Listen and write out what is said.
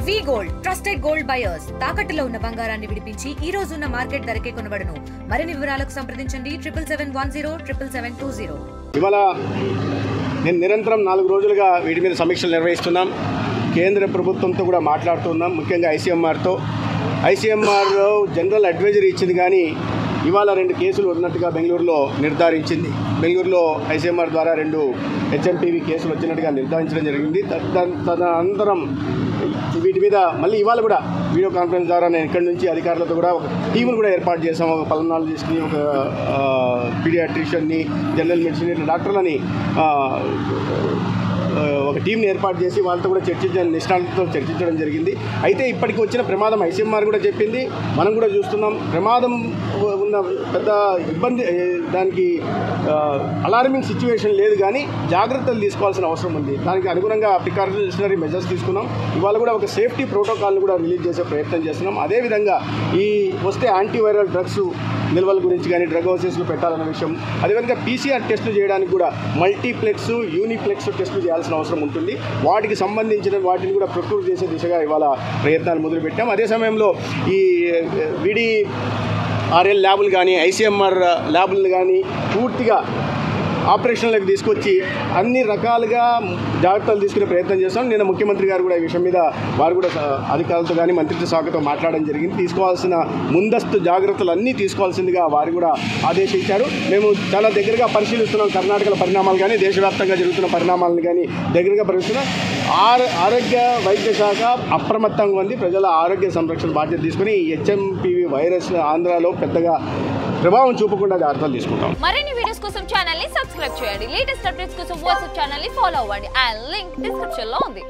వి gold trusted gold buyers తాకట్టులో ఉన్న బంగారాన్ని విడిపించి ఈ రోజు ఉన్న మార్కెట్ ధరకే కొనబడును. మరిన్ని వివరాలకు సంప్రదించండి 77107720. ఇవాళ నేను నిరంతరం 4 రోజులుగా వీటి మీద సమీక్షలు నిర్వహిస్తున్నాం. కేంద్ర ప్రభుత్వంతో కూడా మాట్లాడుతున్నాం, ముఖ్యంగా ఐసీఎంఆర్ జనరల్ అడ్వైజరీ ఇచ్చింది, కానీ ఇవాళ 2 కేసులు ఉన్నట్టుగా బెంగళూరులో నిర్ధారించింది. బెంగళూరులో ఐసీఎంఆర్ ద్వారా 2 హెచ్ఎంపీవీ కేసులు వచ్చినట్టుగా నిర్ధారించడం జరిగింది. తదనంతరం వీటి మీద మళ్ళీ ఇవాళ కూడా వీడియో కాన్ఫరెన్స్ ద్వారా నేను ఇక్కడి నుంచి అధికారులతో కూడా ఒక టీమును కూడా ఏర్పాటు చేసాం. ఒక పల్మనాలజిస్ట్ని, ఒక పీడియాట్రిషియన్ని, జనరల్ మెడిసిన్ డాక్టర్లని ఒక టీంని ఏర్పాటు చేసి వాళ్ళతో కూడా నిష్ణాతులతో చర్చించడం జరిగింది. అయితే ఇప్పటికి వచ్చిన ప్రమాదం ఐసీఎంఆర్ కూడా చెప్పింది, మనం కూడా చూస్తున్నాం. ప్రమాదం ఉన్న పెద్ద ఇబ్బంది, దానికి అలార్మింగ్ సిచ్యువేషన్ లేదు, కానీ జాగ్రత్తలు తీసుకోవాల్సిన అవసరం ఉంది. దానికి అనుగుణంగా ప్రికాషనరీ మెజర్స్ తీసుకున్నాం. ఇవాళ కూడా ఒక సేఫ్టీ ప్రోటోకాల్ని కూడా రిలీజ్ చేసే ప్రయత్నం చేస్తున్నాం. అదేవిధంగా ఈ వస్తే యాంటీవైరల్ డ్రగ్స్ నిల్వల గురించి కానీ డ్రగ్ హౌసెస్లో పెట్టాలన్న విషయం, అదేవిధంగా పీసీఆర్ టెస్టులు చేయడానికి కూడా మల్టీప్లెక్స్, యూనిప్లెక్స్ టెస్టులు చేయాల్సిన అవసరం ఉంటుంది. వాటికి సంబంధించిన వాటిని కూడా ప్రొక్యూర్ చేసే దిశగా ఇవాళ ప్రయత్నాలు మొదలుపెట్టాం. అదే సమయంలో ఈ VDRL ల్యాబులు కానీ, ఐసీఎంఆర్ ల్యాబులను కానీ పూర్తిగా ఆపరేషన్లకు తీసుకొచ్చి అన్ని రకాలుగా జాగ్రత్తలు తీసుకునే ప్రయత్నం చేస్తాం. నిన్న ముఖ్యమంత్రి గారు కూడా ఈ విషయం మీద వారు కూడా అధికారులతో కానీ మంత్రిత్వ శాఖతో మాట్లాడడం జరిగింది. తీసుకోవాల్సిన ముందస్తు జాగ్రత్తలు అన్నీ తీసుకోవాల్సిందిగా వారు కూడా ఆదేశించారు. మేము చాలా దగ్గరగా పరిశీలిస్తున్నాం. కర్ణాటకలో పరిణామాలు కానీ, దేశవ్యాప్తంగా జరుగుతున్న పరిణామాలను కానీ దగ్గరగా పరిశీలిస్తున్నాం. ఆరోగ్య వైద్య శాఖ అప్రమత్తంగా ఉంది. ప్రజల ఆరోగ్య సంరక్షణ బాధ్యత తీసుకుని ఈ హెచ్ఎంపీవీ వైరస్ ఆంధ్రాలో పెద్దగా ప్రభావం చూపకుండా జాగ్రత్తలు తీసుకుంటాం. మరిన్ని వీడియోస్ కోసం ఛానల్ ని సబ్స్క్రైబ్ చేయండి. లేటెస్ట్ అప్డేట్స్ కోసం వాట్సాప్ ఛానల్ ని ఫాలో అవ్వండి. ఆ లింక్ డిస్క్రిప్షన్ లో ఉంది.